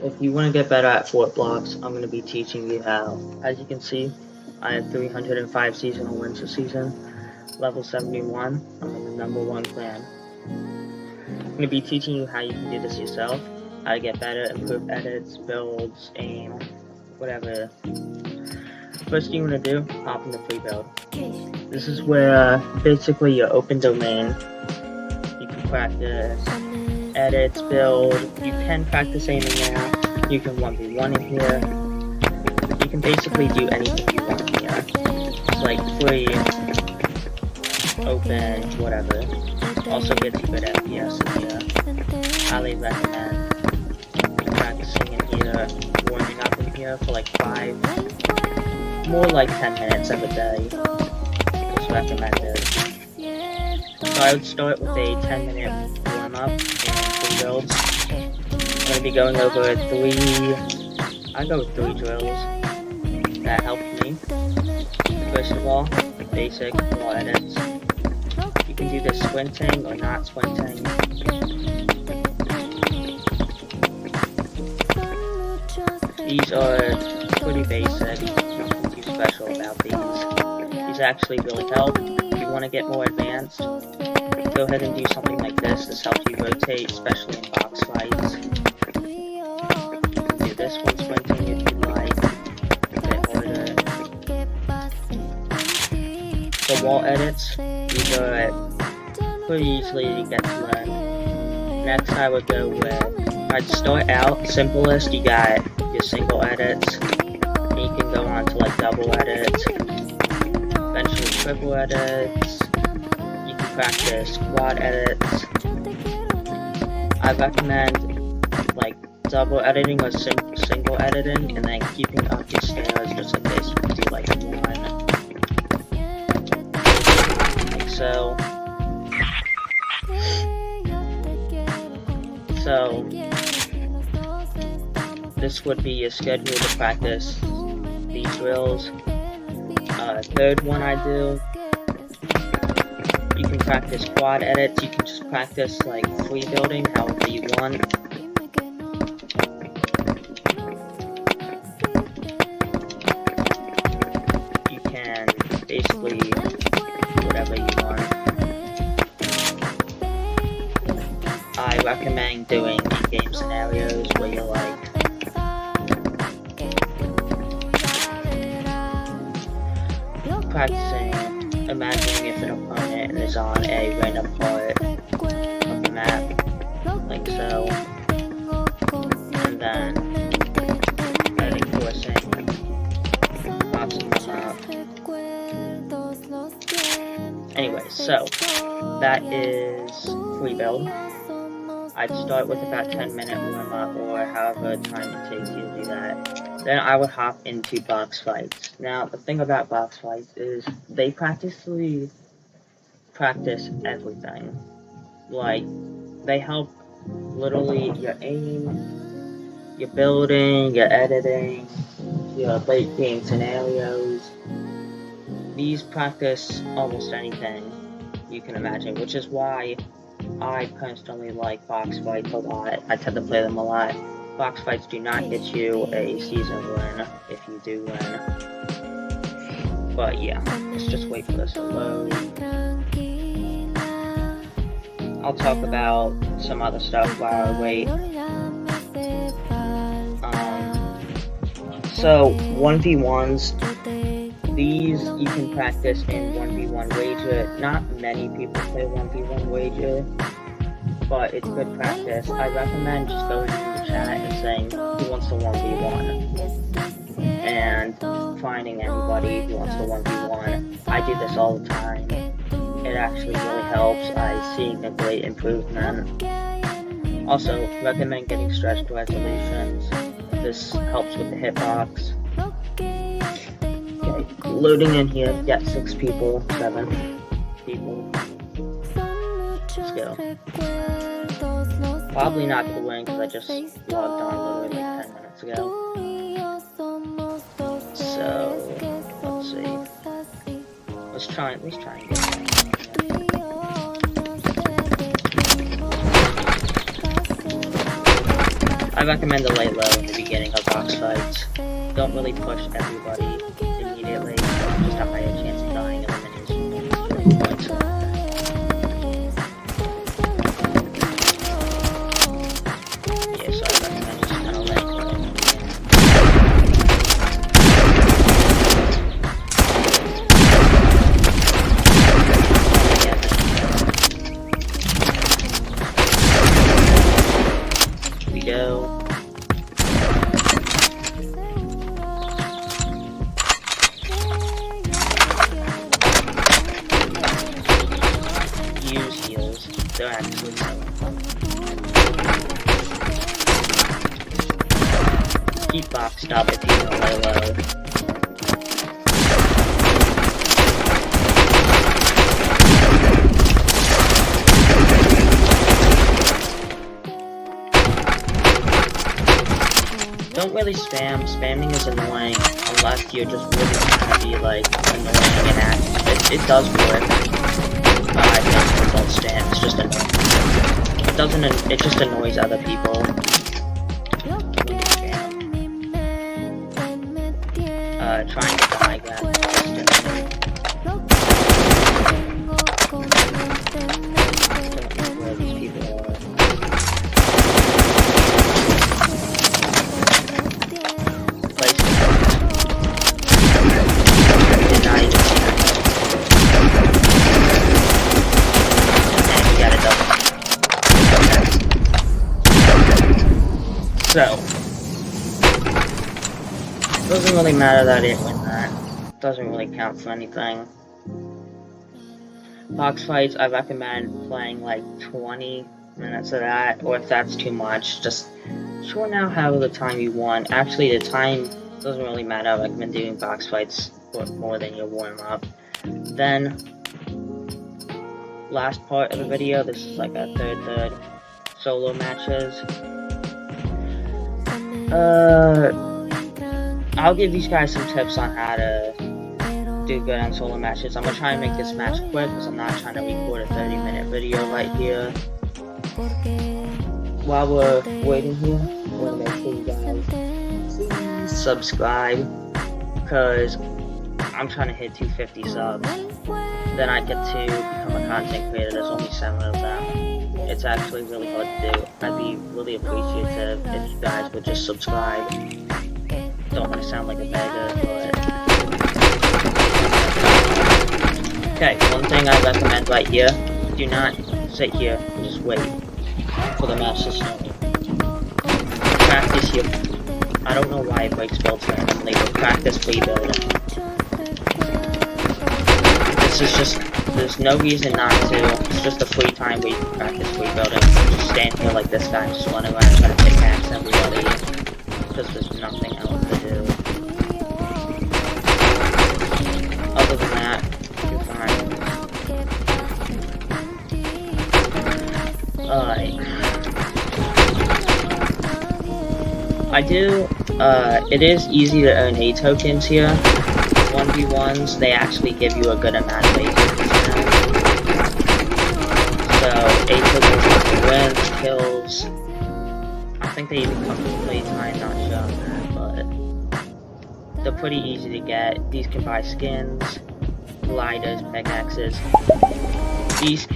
if you want to get better at Fortblox, I'm going to be teaching you how. As you can see, I have 305 seasonal wins this season, level 71. I'm in the number 1 clan. I'm going to be teaching you how you can do this yourself, how to get better, improve edits, builds, aim, whatever. First thing you want to do, hop in the free build. This is where basically your open domain. You can practice edits, build, you can practice aiming there, you can 1v1 in here, you can basically do anything you want here. It's like free, open, whatever. Also gets you good FPS in here. Highly recommend practicing in here, warming up in here for like 5, more like 10 minutes every day. It's recommended. So I would start with a 10-minute warm-up and 3 builds. I'm going to be going over 3, I go with 3 drills that helped me. First of all, basic wall edits. You can do this squinting or not squinting. These are pretty basic, nothing too special about these. These actually really help. If you want to get more advanced, go ahead and do something like this. This helps you rotate, especially in box fights. You can do this one squinting if you like, a bit harder. The wall edits, these are pretty easily to get to learn. Next I would go with, I'd start out simplest, you got your single edits, and you can go on to like double edits, eventually triple edits. Practice quad edits. I recommend like double editing or single editing, and then keeping up your stairs just in case you can do like 1. Like so. So this would be your schedule to practice these drills. Third one I do. You can practice quad edits, you can just practice like free building however you want. You can basically do whatever you want. I recommend doing in-game scenarios where you're like practicing, imagining if an opponent is on a random part of the map, like so, and then reinforcing, boxing them up. Anyway, so that is free build. I'd start with about 10-minute warm up or however time it takes you to do that. Then I would hop into box fights. Now, the thing about box fights is they practically practice everything. Like, they help literally your aim, your building, your editing, your late game scenarios. These practice almost anything you can imagine, which is why I personally like box fights a lot. I tend to play them a lot. Box fights do not get you a season win if you do win. But yeah, let's just wait for this to load. I'll talk about some other stuff while I wait. So 1v1s, these you can practice in 1v1 wager. Not many people play 1v1 wager, but it's good practice. I recommend just going to the chat and saying who wants to 1v1 and finding anybody who wants to 1v1. I do this all the time. It actually really helps. I see a great improvement. Also, recommend getting stretched resolutions. This helps with the hitbox. Okay, loading in here. Got 6 people, 7 people. Let's go. Probably not the win because I just logged on literally like 10 minutes ago. So, let's see. Let's try and get that. I I recommend to lay low in the beginning of box fights. Don't really push everybody immediately, just a higher chance of dying elimination points. Yeah, so I recommend just kind of laying low in the beginning. Here we go. Use heals. They're actually so fun. Keep boxed up if you want to lay low. Don't really spam. Spamming is annoying unless you're just really trying to be like annoying and active. It does work. But I think don't spam. It's just annoying. It doesn't. It just annoys other people. Trying to die that. Where these people are. So, doesn't really matter that I didn't win that. Doesn't really count for anything. Box fights, I recommend playing like 20 minutes of that, or if that's too much, just shorten out however the time you want. Actually, the time doesn't really matter. I recommend doing box fights for more than your warm-up. Then, last part of the video, this is like a third solo matches. I'll give these guys some tips on how to do good on solo matches. I'm gonna try and make this match quick because I'm not trying to record a 30-minute video right here. While we're waiting here, I want to make sure you guys please subscribe because I'm trying to hit 250 subs. Then I get to become a content creator. There's only 7 of them. It's actually really hard to do. I'd be really appreciative if you guys would just subscribe. Don't want to sound like a beggar, but... Okay, one thing I recommend right here, do not sit here and just wait for the match to start. Practice here. I don't know why it breaks builds randomly, but practice free building. This is just, there's no reason not to. It's just a free time where you can practice free building. Just stand here like this guy and just run around and try to pickaxe everybody. Because there's nothing else to do. Other than that, you're fine. It is easy to earn A tokens here. 1v1s, they actually give you a good amount of A tokens now. So, A tokens for wins, kills. I think they even come from playtime, not sure on that, but they're pretty easy to get. These can buy skins, gliders, pickaxes. These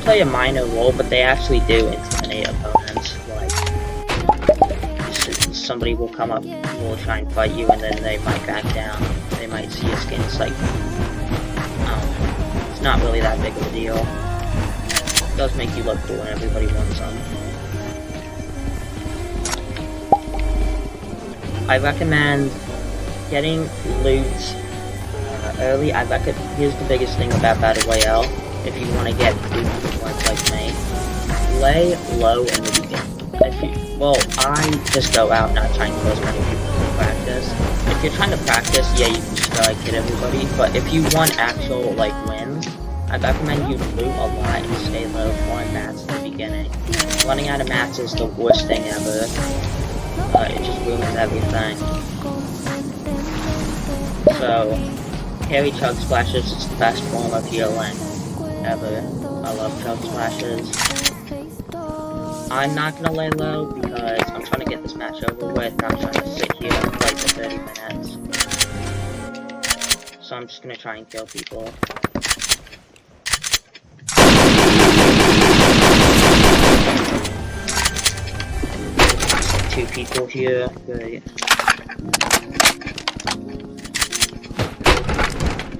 play a minor role, but they actually do intimidate opponents. Like, somebody will come up, will try and fight you, and then they might back down. They might see your skin. It's like, it's not really that big of a deal. It does make you look cool, and everybody wants them. I recommend getting loot early. Here's the biggest thing about Battle Royale. If you want to get loot like me, lay low in the beginning. I just go out not trying to kill as many people to practice. If you're trying to practice, yeah, you can just hit everybody. But if you want actual wins, I recommend you loot a lot and stay low for mats in the beginning. Running out of mats is the worst thing ever. It just ruins everything. So, carry chug splashes is the best form of healing ever. I love chug splashes. I'm not gonna lay low because I'm trying to get this match over with, not trying to sit here and play for 30 minutes. So I'm just gonna try and kill people. Two people here, great.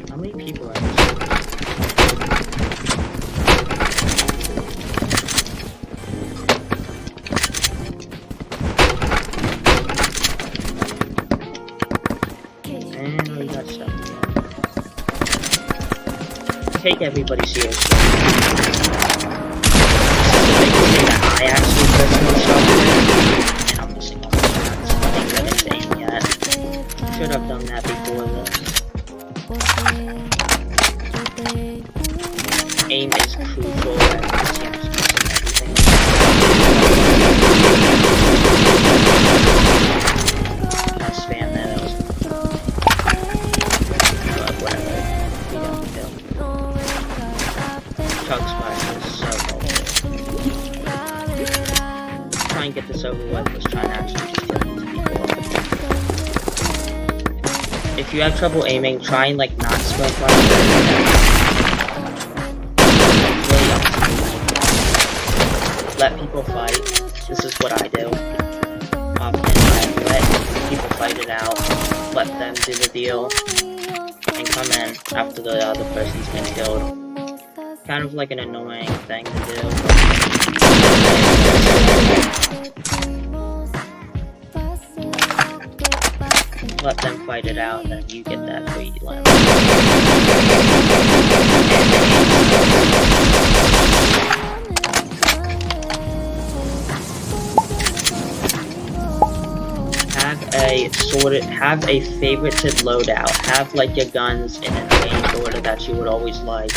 How many people are in this? And we got stuff here. Take everybody seriously. This is the biggest thing that I actually personally struggle with. And I'm missing all the shots. I didn't aim yet. Should have done that before this. Aim is crucial, and it seems missing everything. I spam those. But whatever. We don't kill. Chug Splash is so helpful. Try and get this over with. Let's try and actually just kill these people. If you have trouble aiming, try and like not sprint fire. Let people fight. This is what I do. Often I let people fight it out, let them do the deal, and come in after the other person's been killed. Kind of like an annoying thing to do. Let them fight it out, and then you get that free limb. Have a favorited loadout. Have like your guns in an arranged order that you would always like.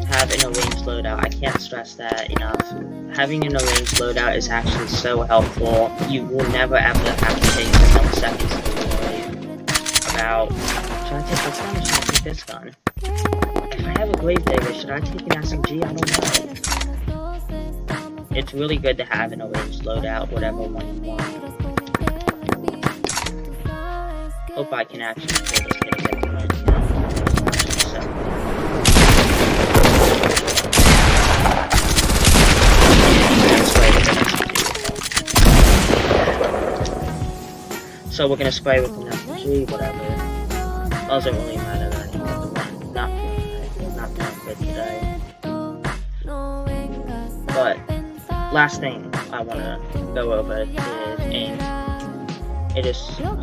Have an arranged loadout. I can't stress that enough. Having an arranged loadout is actually so helpful. You will never ever have to take a couple seconds to worry about, should I take this gun or should I take this gun? If I have a Gravedigger, should I take an SMG? I don't know. It's really good to have an arranged loadout, whatever one you want. Hope I can actually kill this kid and get the right kill. So we're gonna spray with an SMG, whatever. Doesn't really matter anymore. Not that good today. But last thing I wanna go over is aim. It is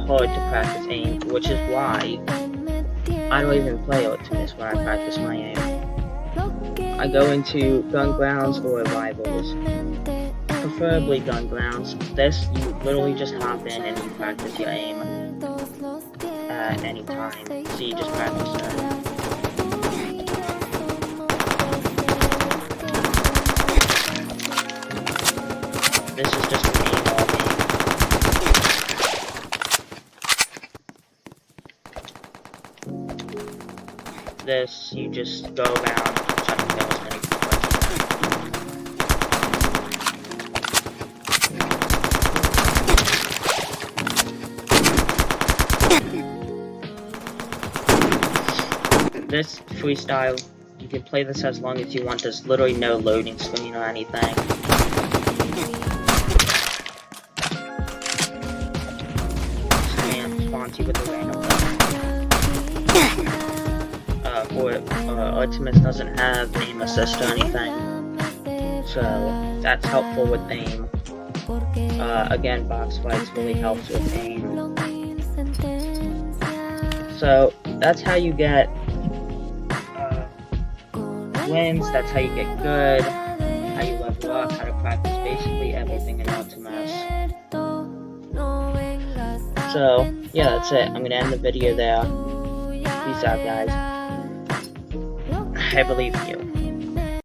hard to practice aim, which is why I don't even play Artemis when I practice my aim. I go into gun grounds or rivals. Preferably gun grounds. This, you literally just hop in and you practice your aim at any time. So you just practice that. This is just an aim all game. This, you just go around and try to kill as many people as you can. This freestyle, you can play this as long as you want. There's literally no loading screen or anything. Spawns you with a random weapon. Artemis doesn't have aim assist or anything, so that's helpful with aim. Again, box fights really helps with aim. So that's how you get wins, that's how you get good, how you level up, how to practice basically everything in Artemis. So yeah, that's it. I'm gonna end the video there. Peace out, guys. I believe in you.